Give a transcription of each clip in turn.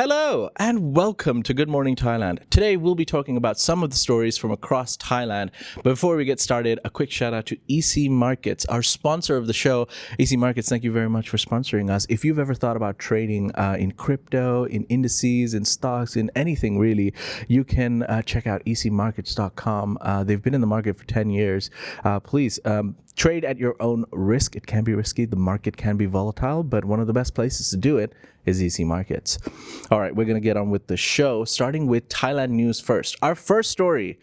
Hello and welcome to Good Morning Thailand. Today we'll be talking about some of the stories from across Thailand. But before we get started, a quick shout out to EC Markets, our sponsor of the show. EC Markets, thank you very much for sponsoring us. If you've ever thought about trading in crypto, in indices, in stocks, in anything really, you can check out ecmarkets.com. They've been in the market for 10 years. Please trade at your own risk. It can be risky. The market can be volatile, but one of the best places to do it is EC Markets. All right, we're going to get on with the show, starting with Thailand news first. Our first story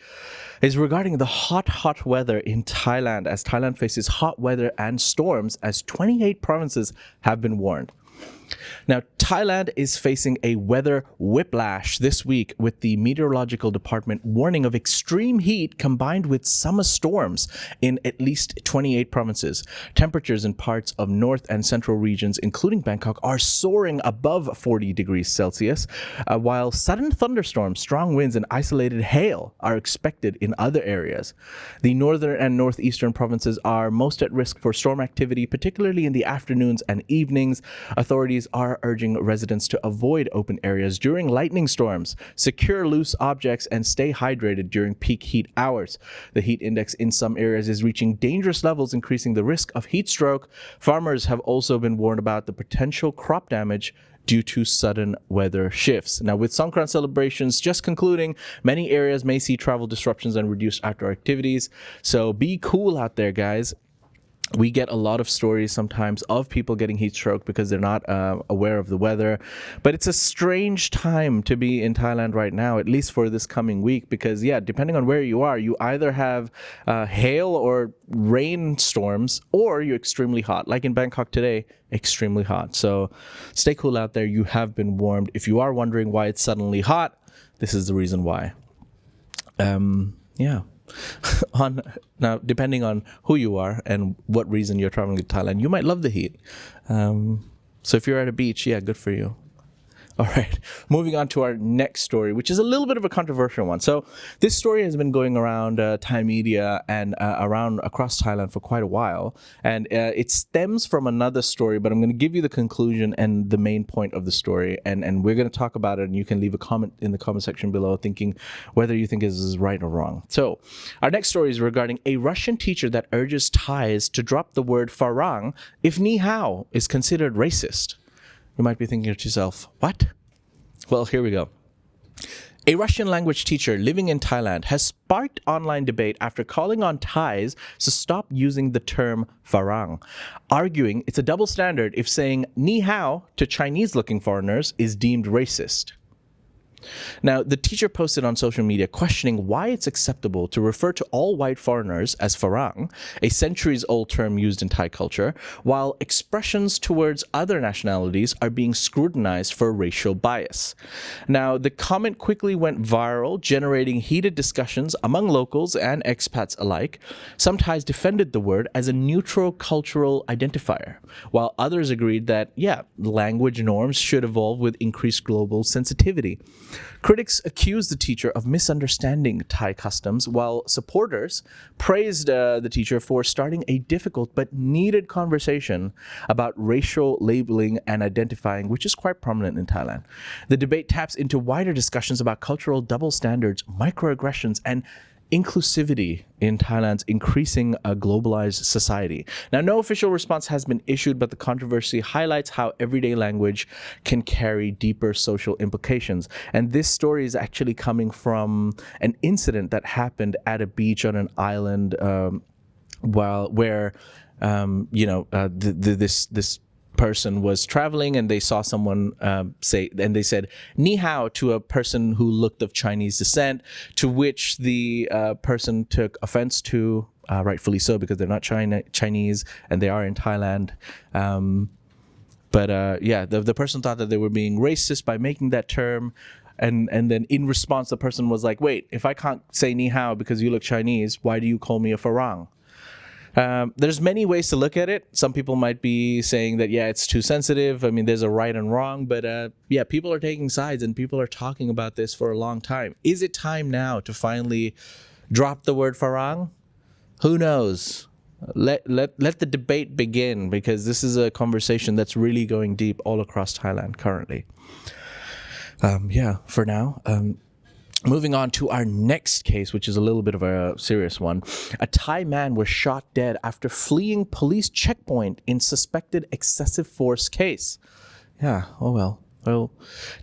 is regarding the hot weather in Thailand, as Thailand faces hot weather and storms as 28 provinces have been warned. Now, Thailand is facing a weather whiplash this week, with the meteorological department warning of extreme heat combined with summer storms in at least 28 provinces. Temperatures in parts of north and central regions, including Bangkok, are soaring above 40 degrees Celsius, while sudden thunderstorms, strong winds, and isolated hail are expected in other areas. The northern and northeastern provinces are most at risk for storm activity, particularly in the afternoons and evenings. Authorities are urging residents to avoid open areas during lightning storms, secure loose objects, and stay hydrated during peak heat hours. The heat index in some areas is reaching dangerous levels, increasing the risk of heat stroke. Farmers have also been warned about the potential crop damage due to sudden weather shifts. Now, with Songkran celebrations just concluding, many areas may see travel disruptions and reduced outdoor activities. So be cool out there, guys. We get a lot of stories sometimes of people getting heat stroke because they're not aware of the weather. But it's a strange time to be in Thailand right now, at least for this coming week, because, depending on where you are, you either have hail or rain storms, or you're extremely hot. Like in Bangkok today, extremely hot. So stay cool out there. You have been warned. If you are wondering why it's suddenly hot, this is the reason why. Now, depending on who you are and what reason you're traveling to Thailand, you might love the heat. So if you're at a beach, good for you. All right, moving on to our next story, which is a little bit of a controversial one. So this story has been going around Thai media and around across Thailand for quite a while. And it stems from another story, but I'm going to give you the conclusion and the main point of the story. And we're going to talk about it, and you can leave a comment in the comment section below thinking whether you think this is right or wrong. So our next story is regarding a Russian teacher that urges Thais to drop the word farang if ni hao is considered racist. You might be thinking to yourself, what? Well, here we go. A Russian language teacher living in Thailand has sparked online debate after calling on Thais to stop using the term farang, arguing it's a double standard if saying ni hao to Chinese-looking foreigners is deemed racist. Now, the teacher posted on social media questioning why it's acceptable to refer to all white foreigners as farang, a centuries-old term used in Thai culture, while expressions towards other nationalities are being scrutinized for racial bias. Now, the comment quickly went viral, generating heated discussions among locals and expats alike. Some Thais defended the word as a neutral cultural identifier, while others agreed that, language norms should evolve with increased global sensitivity. Critics accused the teacher of misunderstanding Thai customs, while supporters praised the teacher for starting a difficult but needed conversation about racial labeling and identifying, which is quite prominent in Thailand. The debate taps into wider discussions about cultural double standards, microaggressions, and inclusivity in Thailand's increasing globalized society. Now, no official response has been issued, but the controversy highlights how everyday language can carry deeper social implications. And this story is actually coming from an incident that happened at a beach on an island this person was traveling, and they saw someone they said ni hao to a person who looked of Chinese descent, to which the person took offense to, rightfully so, because they're not Chinese and they are in Thailand. The person thought that they were being racist by making that term. And then in response, the person was like, wait, if I can't say ni hao because you look Chinese, why do you call me a farang? There's many ways to look at it. Some people might be saying that, it's too sensitive. I mean, there's a right and wrong, but people are taking sides and people are talking about this for a long time. Is it time now to finally drop the word farang? Who knows? Let the debate begin, because this is a conversation that's really going deep all across Thailand currently. For now. Moving on to our next case, which is a little bit of a serious one. A Thai man was shot dead after fleeing police checkpoint in suspected excessive force case. Yeah, oh well. Well,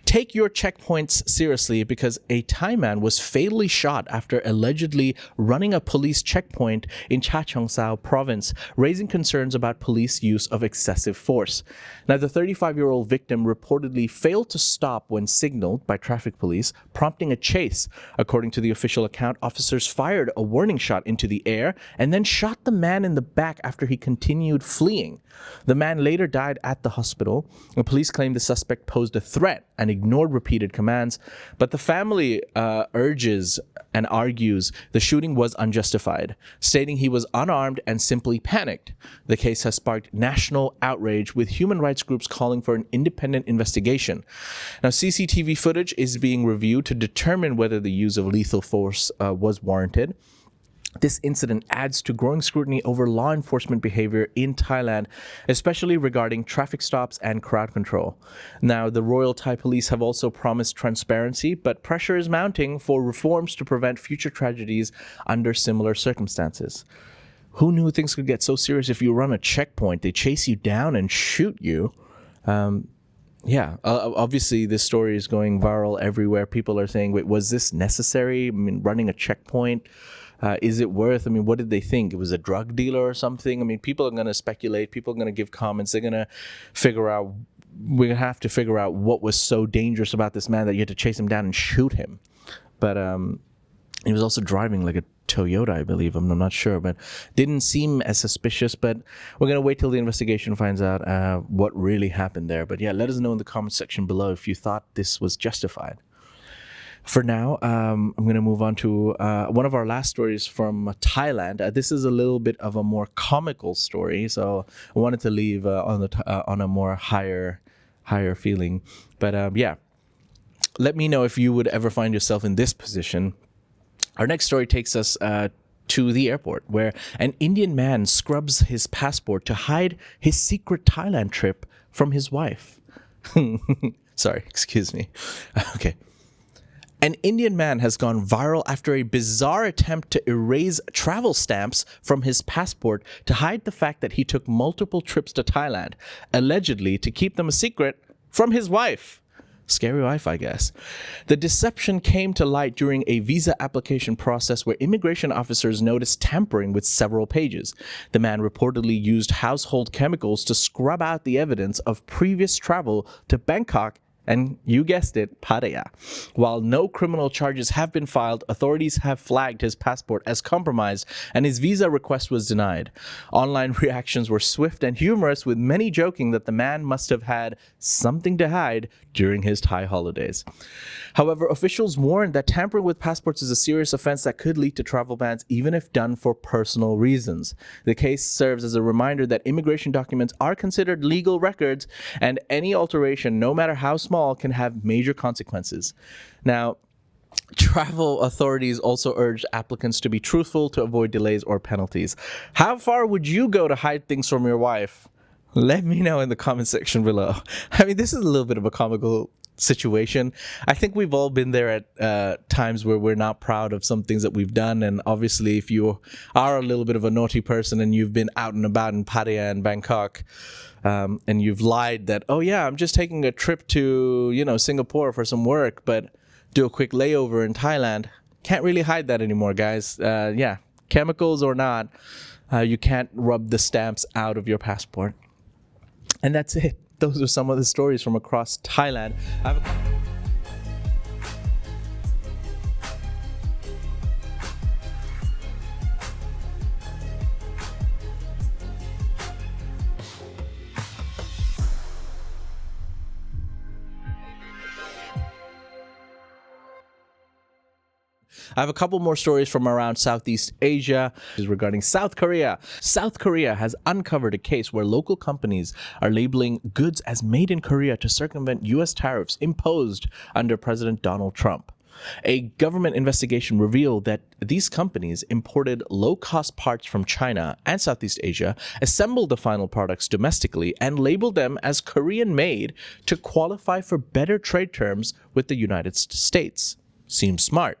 take your checkpoints seriously, because a Thai man was fatally shot after allegedly running a police checkpoint in Chachoengsao province, raising concerns about police use of excessive force. Now, the 35-year-old victim reportedly failed to stop when signaled by traffic police, prompting a chase. According to the official account, officers fired a warning shot into the air and then shot the man in the back after he continued fleeing. The man later died at the hospital. The police claimed the suspect posed a threat and ignored repeated commands, but the family urges and argues the shooting was unjustified, stating he was unarmed and simply panicked. The case has sparked national outrage, with human rights groups calling for an independent investigation. Now, CCTV footage is being reviewed to determine whether the use of lethal force was warranted. This incident adds to growing scrutiny over law enforcement behavior in Thailand, especially regarding traffic stops and crowd control. Now, the Royal Thai Police have also promised transparency, but pressure is mounting for reforms to prevent future tragedies under similar circumstances. Who knew things could get so serious? If you run a checkpoint, they chase you down and shoot you. Obviously this story is going viral everywhere. People are saying, wait, was this necessary? I mean, running a checkpoint? Is it worth? I mean, what did they think? It was a drug dealer or something? I mean, people are going to speculate. People are going to give comments. They're going to figure out, we're going to have to figure out what was so dangerous about this man that you had to chase him down and shoot him. But he was also driving like a Toyota, I believe. I'm not sure, but didn't seem as suspicious. But we're going to wait till the investigation finds out what really happened there. But yeah, let us know in the comment section below if you thought this was justified. For now, I'm going to move on to one of our last stories from Thailand. This is a little bit of a more comical story, so I wanted to leave on a more higher feeling. But let me know if you would ever find yourself in this position. Our next story takes us to the airport, where an Indian man scrubs his passport to hide his secret Thailand trip from his wife. Sorry, excuse me. Okay. An Indian man has gone viral after a bizarre attempt to erase travel stamps from his passport to hide the fact that he took multiple trips to Thailand, allegedly to keep them a secret from his wife. Scary wife, I guess. The deception came to light during a visa application process where immigration officers noticed tampering with several pages. The man reportedly used household chemicals to scrub out the evidence of previous travel to Bangkok and, you guessed it, Pattaya. While no criminal charges have been filed, authorities have flagged his passport as compromised and his visa request was denied. Online reactions were swift and humorous, with many joking that the man must have had something to hide during his Thai holidays. However, officials warned that tampering with passports is a serious offense that could lead to travel bans, even if done for personal reasons. The case serves as a reminder that immigration documents are considered legal records, and any alteration, no matter how small, can have major consequences. Now, travel authorities also urged applicants to be truthful to avoid delays or penalties. How far would you go to hide things from your wife? Let me know in the comment section below. I mean, this is a little bit of a comical situation. I think we've all been there at times where we're not proud of some things that we've done. And obviously, if you are a little bit of a naughty person and you've been out and about in Pattaya and Bangkok, and you've lied that, oh yeah, I'm just taking a trip to, Singapore for some work, but do a quick layover in Thailand. Can't really hide that anymore, guys. Chemicals or not, you can't rub the stamps out of your passport. And that's it. Those are some of the stories from across Thailand. I have a couple more stories from around Southeast Asia. This is regarding South Korea. South Korea has uncovered a case where local companies are labeling goods as made in Korea to circumvent U.S. tariffs imposed under President Donald Trump. A government investigation revealed that these companies imported low-cost parts from China and Southeast Asia, assembled the final products domestically, and labeled them as Korean-made to qualify for better trade terms with the United States. Seems smart.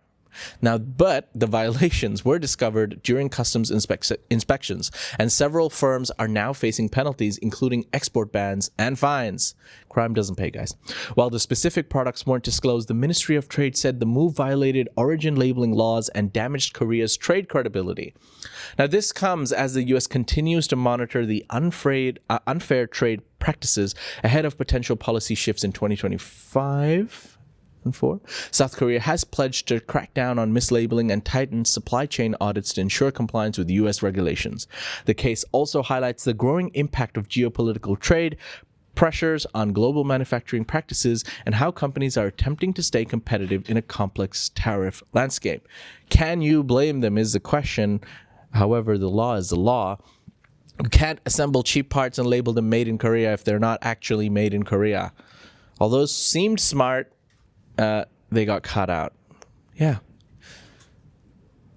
Now, but the violations were discovered during customs inspections, and several firms are now facing penalties, including export bans and fines. Crime doesn't pay, guys. While the specific products weren't disclosed, the Ministry of Trade said the move violated origin labeling laws and damaged Korea's trade credibility. Now, this comes as the U.S. continues to monitor the unfair trade practices ahead of potential policy shifts in 2025. South Korea has pledged to crack down on mislabeling and tighten supply chain audits to ensure compliance with U.S. regulations. The case also highlights the growing impact of geopolitical trade pressures on global manufacturing practices and how companies are attempting to stay competitive in a complex tariff landscape. Can you blame them is the question. However, the law is the law. You can't assemble cheap parts and label them made in Korea if they're not actually made in Korea. Although seemed smart, they got caught out. Yeah.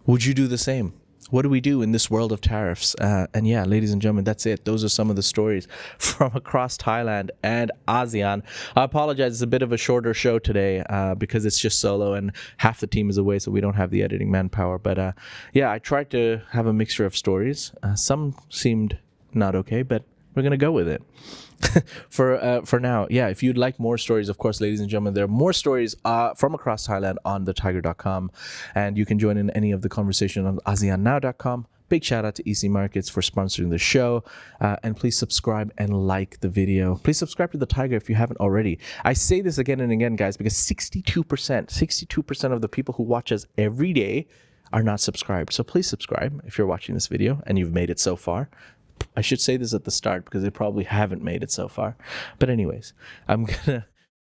Would you do the same? What do we do in this world of tariffs? And yeah, ladies and gentlemen, that's it. Those are some of the stories from across Thailand and ASEAN. I apologize. It's a bit of a shorter show today because it's just solo and half the team is away, so we don't have the editing manpower. But yeah, I tried to have a mixture of stories. Some seemed not okay, but we're going to go with it. For now, yeah, if you'd like more stories, of course, ladies and gentlemen, there are more stories from across Thailand on thethiger.com, and you can join in any of the conversation on ASEANnow.com. Big shout out to EC Markets for sponsoring the show, and please subscribe and like the video. Please subscribe to the Thaiger if you haven't already. I say this again and again, guys, because 62% of the people who watch us every day are not subscribed. So please subscribe if you're watching this video and you've made it so far. I should say this at the start because they probably haven't made it so far. But anyways, I'm gonna